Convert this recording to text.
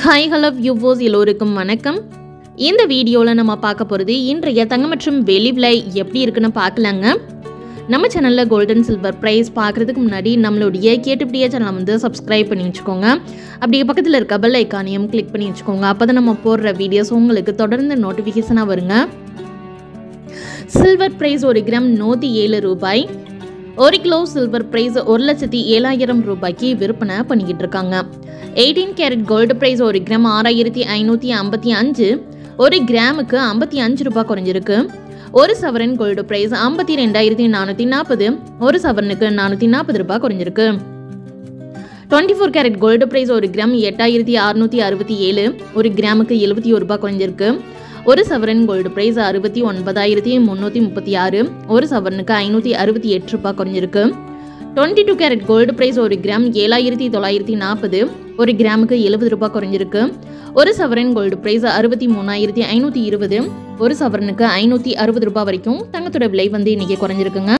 Hi hello viewers எல்லோருக்கும் வணக்கம். இந்த வீடியோவில் நம்ம பார்க்க போகிறது இன்றைய தங்கம் மற்றும் வெள்ளி விலை எப்படி இருக்குன்னு பார்க்கலாங்க. நம்ம சேனலில் கோல்டன் சில்வர் ப்ரைஸ் பார்க்குறதுக்கு முன்னாடி நம்மளுடைய கேட்டுப்படியே சேனலை வந்து சப்ஸ்கிரைப் பண்ணி வச்சுக்கோங்க. அப்படியே பக்கத்தில் இருக்க பெல் ஐக்கானையும் கிளிக் பண்ணி வச்சுக்கோங்க. அப்போ தான் நம்ம போடுற வீடியோஸ் உங்களுக்கு தொடர்ந்து நோட்டிஃபிகேஷனாக வருங்க. சில்வர் ப்ரைஸ் 1 கிராம் 107 ரூபாய். 1 கிலோ சில்வர் ப்ரைஸ் 1,07,000 ரூபாய்க்கு விற்பனை பண்ணிக்கிட்டு இருக்காங்க. 18 கேரட் கோல்டு ப்ரைஸ் 1 கிராம் 6,555, 1 கிராமுக்கு 55 ரூபாய் குறைஞ்சிருக்கு. 1 சவரன் கோல்டு ப்ரைஸ் 52,440, 1 சவரனுக்கு 440 ரூபாய் குறைஞ்சிருக்கு. 24 கேரட் கோல்டு ப்ரைஸ் 1 கிராம் 8,667, 1 கிராமுக்கு 71 ரூபாய் குறைஞ்சிருக்கு. 1 சவரன் கோல்டு ப்ரைஸ் 69,336, 1 சவரனுக்கு 568 ரூபாய் குறைஞ்சிருக்கு. 22 கேரட் கோல்டு ப்ரைஸ் 1 கிராம் 7,940, 1 கிராமுக்கு 70 ரூபாய் குறைஞ்சிருக்கு. 1 சவரன் கோல்டு ப்ரைஸ் 63,520, 1 சவரனுக்கு 560 ரூபாய் வரைக்கும் தங்கத்தோட விலை வந்து இன்னைக்கு குறைஞ்சிருக்குங்க.